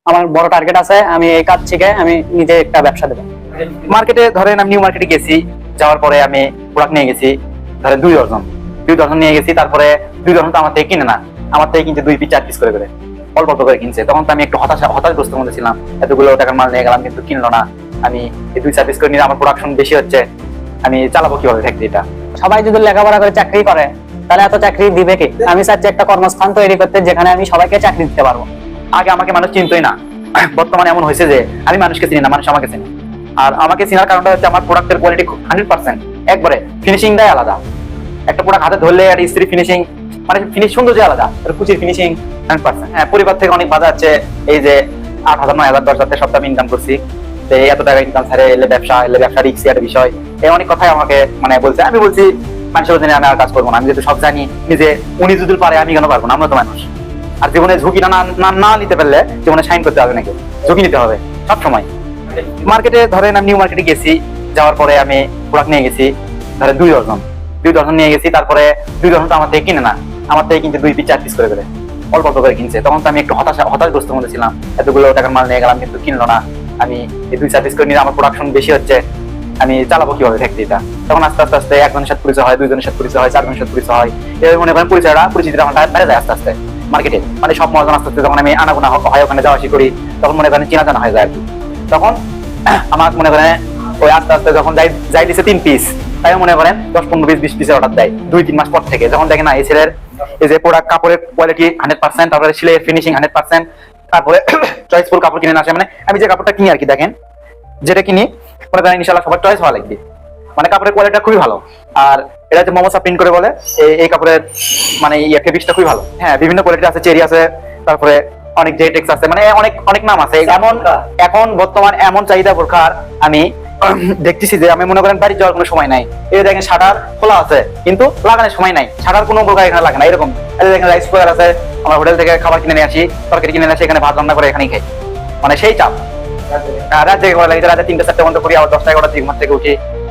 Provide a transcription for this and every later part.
আমার বড় টার্গেট আছে, আমি এই কাজ শিখে আমি নিজে একটা ব্যবসা দেবো। মার্কেটে ধরেন আমি নিউ মার্কেটে গেছি, যাওয়ার পরে আমি প্রোডাক্ট নিয়ে গেছি ধরেন 2 ডজন নিয়ে গেছি। তারপরে 2 ডজন তো আমার থেকে কিনে না, আমার থেকে কিনছে 2 পিস 4 পিস করে অল্প অল্প করে কিনছে। তখন তো আমি একটু হতাশগ্রস্তের মধ্যে ছিলাম, এতগুলো টাকার মাল নিয়ে গেলাম কিন্তু কিনলো না। আমি এই 2-4 পিস করে নিয়ে আমার প্রোডাকশন বেশি হচ্ছে, আমি চালাবো কিভাবে ফ্যাক্টরিটা? সবাই যদি লেখাপড়া করে চাকরি করে তাহলে এত চাকরি দিবে কি? আমি চাচ্ছি একটা কর্মস্থান তৈরি করতে যেখানে আমি সবাইকে চাকরি দিতে পারবো। আগে আমাকে মানুষ চিনতই না, বর্তমানে এমন হয়েছে যে আমি মানুষকে চিনি না, মানুষ আমাকে চিনি। আর আমাকে চিনার কারণটা হচ্ছে আমার প্রোডাক্টের কোয়ালিটি 100%, একবারে ফিনিশিংটাই আলাদা। একটা প্রোডাক্ট হাতে ধরলে আর ইস্ত্রি ফিনিশিং মানে সৌন্দর্য আলাদা, কুচির ফিনিশিং 100%। হ্যাঁ, পরিবার থেকে অনেক বাধা আছে, এই যে 8,000 9,000 10,000 সপ্তাহ আমি ইনকাম করছি, তো এত টাকা ইনকাম ছাড়ে এলে ব্যবসা রিস্কি একটা বিষয়, এই অনেক কথাই আমাকে মানে বলছে। আমি বলছি মানুষের জন্য আমি আর কাজ করবো না, আমি যেহেতু সব জানি নিজে, উনি যদি পারে আমি কেন পারবো না? আমরা তো মানুষ। আর জীবনে ঝুঁকিটা না নিতে পারলে জীবনে সাইন করতে হবে নাকি? ঝুঁকি নিতে হবে সবসময়। মার্কেটে ধরেন আমি নিউ মার্কেটে গেছি, যাওয়ার পরে আমি প্রোডাক্ট নিয়ে গেছি ধরেন 2 ডজন নিয়ে গেছি। তারপরে 2 ডজন তো আমার থেকে কিনে না, আমার থেকে কিনছে 2 পিস 4 পিস করে অল্প অল্প করে কিনছে। তখন তো আমি একটু হতাশগ্রস্তের মধ্যে ছিলাম, এতগুলো টাকার মাল নিয়ে গেলাম কিন্তু কিনলো না। আমি এই 2-4 পিস করে নিয়ে আমার প্রোডাকশন বেশি হচ্ছে, আমি চালাবো কিভাবে ফ্যাক্টরিটা? তখন আস্তে আস্তে আস্তে একজনের সাথে পরিচয় হয়, 2জনের সাথে পরিচয় হয়, 4জনের সাথে পরিচয় হয়। এবার মনে করেন পরিচিতিটা আমার বেড়ে যায় আস্তে আস্তে মার্কেটে, মানে সব মহাজন আস্তে আস্তে যখন আমি আনাগোনা হয় ওখানে যাওয়া আসি করি, তখন মনে করেন চেনা জানা হয়ে যায় আর কি। তখন আমার মনে করেন ওই আস্তে আস্তে যখন যাই দিচ্ছে 3 পিস, তাই মনে করেন 10-15-20 পিসের অর্ডার দেয় 2-3 মাস পর থেকে। যখন দেখে না এই ছেলের এই যে প্রোডাক্ট কাপড়ের কোয়ালিটি 100%, তারপরে সেলাইয়ের ফিনিশিং 100%, তারপরে চয়েসফুল কাপড় কিনে না আসে, মানে আমি যে কাপড়টা কিনি আর কি, দেখেন যেটা কিনি মনে করেন ইনশাআল্লাহ সবার চয়েস ভালো লাগবে, মানে কাপড়ের কোয়ালিটিটা খুবই ভালো। আর এটা হচ্ছে মোমোসা প্রিন্ট করে বলে, এই কাপড়ের মানে ফেব্রিক্সটা খুবই ভালো। হ্যাঁ, বিভিন্ন কোয়ালিটি আছে, চেরি আছে, তারপরে অনেক জেটেক্স আছে, মানে অনেক অনেক নাম আছে। এমন এখন বর্তমান এমন চাহিদা বোরখার আমি দেখতেছি যে আমি মনে করেন বাড়ি যাওয়ার কোনো সময় নাই। এই দেখেন শাটার খোলা আছে কিন্তু লাগানোর সময় নাই, শাটার কোনো বোরখা এখানে লাগে না। এরকম এই দেখেন রাইস কুকার আছে, আমরা হোটেল থেকে খাবার কিনে নিয়ে আসি, তরকারি কিনে নিয়ে আসি, এখানে ভাত রান্না করে এখানেই খাই, মানে সেই চাপ। রাত জেগে করা লাগে, রাতে 3টা-4টা বন্ধ করি, আবার 10টা-11টার দিকে ঘুম থেকে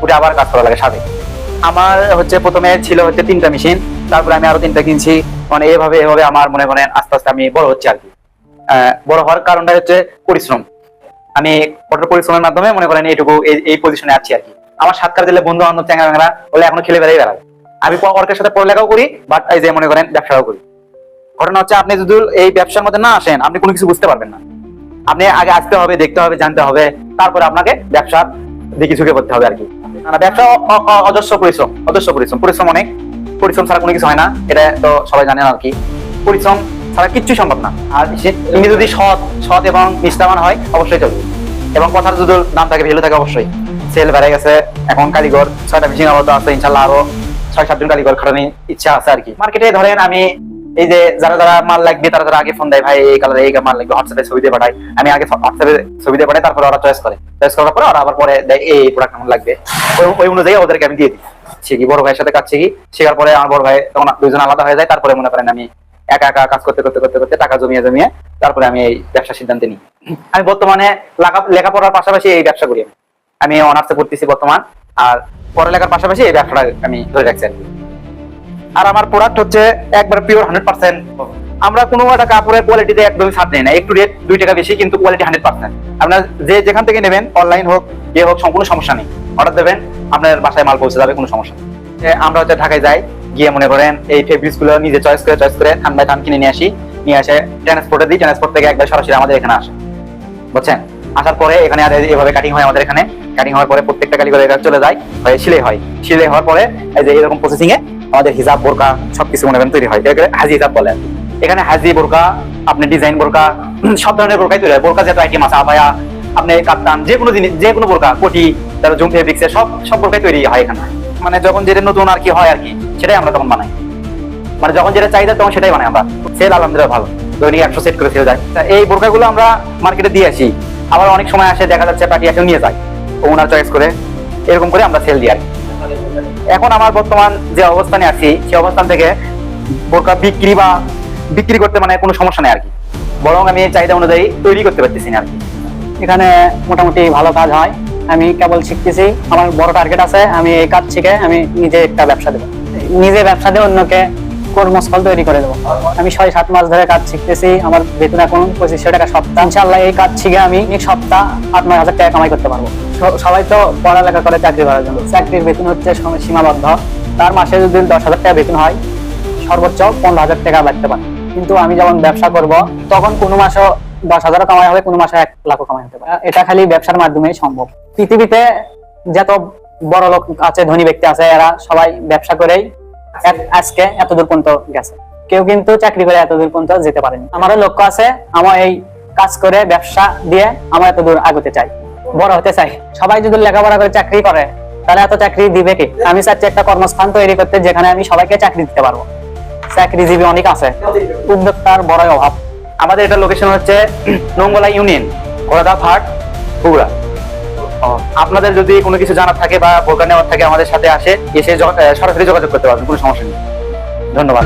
উঠে আবার কাজ করা লাগে সাথে। আমার হচ্ছে প্রথমে ছিল হচ্ছে 3টা মেশিন, তারপরে আমি আরো 3টা কিনছি, মানে এভাবে আমার মনে করেন আস্তে আস্তে আমি বড় হচ্ছে আর কি। বড় হওয়ার কারণটা হচ্ছে পরিশ্রম। আমি কঠোর পরিশ্রমের মাধ্যমে মনে করেন এইটুকু এই পজিশনে আছি আর কি। আমার সাতকার দিলে বন্ধু বান্ধব চ্যাংরা ম্যাংরা বলে এখনো খেলে বেড়াই বেড়াবে। আমি ওর সাথে পড়ালেখাও করি, বাট এই যে মনে করেন ব্যবসাও করি। ঘটনা হচ্ছে আপনি যদি এই ব্যবসার মধ্যে না আসেন আপনি কোনো কিছু বুঝতে পারবেন না। আপনি আগে আসতে হবে, দেখতে হবে, জানতে হবে, তারপরে আপনাকে ব্যবসার দিকে ঝুঁকে পড়তে হবে আর কি। ব্যবসা অজস্র পরিশ্রম অনেক। পরিশ্রম ছাড়া কোনো কিছু হয় না, এটা তো সবাই জানেন আর কি। পরিশ্রম ছাড়া কিচ্ছুই সম্ভব না। আর তুমি যদি সৎ এবং নিষ্ঠাবান হয় অবশ্যই চলবে, এবং কথার যদি দাম থাকে, ভ্যালু থাকে, অবশ্যই। সেল বেড়ে গেছে, এখন কারিগর 6টা মেশিন আবদ্ধ আছে, ইনশাল্লাহ আরো 6-7 জন কারিগর খাটানোর ইচ্ছা আছে আর কি। মার্কেটে ধরেন আমি এই যে যারা মাল লাগবে তারা আগে ফোন দেয়, ভাই এই কালারে এই মাল লাগবে, হোয়াটসঅ্যাপে ছবি দিয়ে পাঠাই। আমি আগে হোয়াটসঅ্যাপে ছবি দিয়ে পাঠাই, তারপরে ওরা চয়েস করার পরে ওরা আবার পরে দেয় এই প্রোডাক্ট আমার লাগবে, ওই অনুযায়ী ওদেরকে আমি দিয়ে দিই। শিখি বড় ভাইয়ের সাথে কাজ শিখি, শেখার পরে আমার বড় ভাই তখন 2জন আলাদা হয়ে যায়। তারপরে মনে করেন আমি একা কাজ করতে টাকা জমিয়ে তারপরে আমি এই ব্যবসার সিদ্ধান্ত নিই। আমি বর্তমানে লেখাপড়ার পাশাপাশি এই ব্যবসা করি। আমি অনার্সে পড়তেছি বর্তমান, আর পড়ালেখার পাশাপাশি এই ব্যবসাটা আমি ধরে রাখছি আর কি। আর আমার প্রোডাক্ট হচ্ছে একবার পিওর 100%। আমরা কোনো একটা কাপড়ের কোয়ালিটিতে একদমই ছাড় দেই না, একটু রেট 2 টাকা বেশি কিন্তু কোয়ালিটি 100%। আপনার যেখান থেকে নেবেন, অনলাইন হোক হোক, কোনো সমস্যা নেই, অর্ডার দেবেন, আপনার বাসায় মাল পৌঁছে যাবে, কোনো সমস্যা নেই। আমরা হচ্ছে ঢাকায় যাই, গিয়ে মনে করেন এই ফেব্রিক্স গুলো নিজে চয়েস করে থান বাই থান কিনে নিয়ে আসে ট্রান্সপোর্টে দিই, ট্রান্সপোর্ট থেকে একবার সরাসরি আমাদের এখানে আসে, বুঝছেন? আসার পরে এখানে আর এভাবে কাটিং হয় আমাদের এখানে। কাটিং হওয়ার পরে প্রত্যেকটা কারিগর চলে যায়, সিলাই হওয়ার পরে এই যে এরকম প্রসেসিং এ আমাদের হিজাব বোরকা সবকিছু মনে করেন তৈরি হয়। হাজি হিজাব বলে এখানে। হাজি বোরকা, আপনি ডিজাইন বোরকা, সব ধরনের বোরকাই তৈরি হয়। বোরকা যত আইটেম আছে, আবায়া, আপনি কাপ্তান, যে কোনো জিনিস, যে কোনো বোরকা, কোটি, তারপর জুম ফেব্রিক্স এর সব বোরকাই তৈরি হয় এখানে। মানে যখন যেটা নতুন আর কি হয় আর কি, সেটাই আমরা তখন বানাই। মানে যখন যেটা চাহিদা তখন সেটাই বানাই আমরা। সেল আলহামদুলিল্লাহ ভালো, দৈনিক 100 সেট করে সেল যায়। এই বোরকাগুলো আমরা মার্কেটে দিয়ে আসি, আবার অনেক সময় আসে দেখা যাচ্ছে পার্টি এসে নিয়ে যায়, ওনার চয়েস করে, এরকম করে আমরা সেল দিই আর কি। এখন আমার বর্তমান যে অবস্থানে আছি সেই অবস্থান থেকে বোরকা বিক্রি করতে মানে কোনো সমস্যা নেই আর কি, বরং আমি চাহিদা অনুযায়ী তৈরি করতে পারতেছি না আর কি। এখানে মোটামুটি ভালো কাজ হয়, আমি কেবল শিখতেছি। আমার বড় টার্গেট আছে, আমি এই কাজ শিখে আমি নিজে একটা ব্যবসা দেবো, নিজে ব্যবসা দিয়ে অন্যকে কর্মস্থল তৈরি করে দেবো। আমি 6-7 মাস ধরে কাজ শিখতেছি, আমার বেতন এখন 2500 টাকা সপ্তাহ। ইনশাআল্লাহ এই কাজ শিখে আমি এক সপ্তাহ 8-9 হাজার টাকা কামাই করতে পারবো। সবাই তো পড়ালেখা করে চাকরি করার জন্য, চাকরির বেতন হচ্ছে সীমাবদ্ধ। তার মাসে যদি 10,000 টাকা বেতন হয়, সর্বোচ্চ 15,000 টাকা লাগতে পারে। কিন্তু আমি যখন ব্যবসা করব, তখন কোনো মাসে 10,000 কামাই হবে, কোনো মাসে 1 লাখ কামাই হতে পারে। এটা খালি ব্যবসার মাধ্যমেই সম্ভব। পৃথিবীতে যত বড় লোক আছে, ধনী ব্যক্তি আছে, এরা সবাই ব্যবসা করেই আজকে এতদূর পর্যন্ত গেছে। কেউ কিন্তু চাকরি করে এতদূর পর্যন্ত যেতে পারেনি। আমারও লক্ষ্য আছে, আমার এই কাজ করে ব্যবসা দিয়ে আমার এতদূর আগাতে চাই, বড় হতে চাই। সবাই যদি লেখাপড়া করে চাকরি করে, তাহলে এত চাকরি দিবে কে? আমি চাচ্ছি একটা কর্মস্থান তৈরি করতে, যেখানে আমি সবাইকে চাকরি দিতে পারবো। চাকরিজীবী অনেক আছে, উদ্যোক্তার বড় অভাব। আমাদের এটা লোকেশন হচ্ছে নোংলা ইউনিয়ন, ঘোড়াঘাট, বগুড়া। আপনাদের যদি কোনো কিছু জানার থাকে বা প্রোগ্রাম নেওয়ার থাকে, আমাদের সাথে এসে সরাসরি যোগাযোগ করতে পারবেন, কোনো সমস্যা নেই। ধন্যবাদ।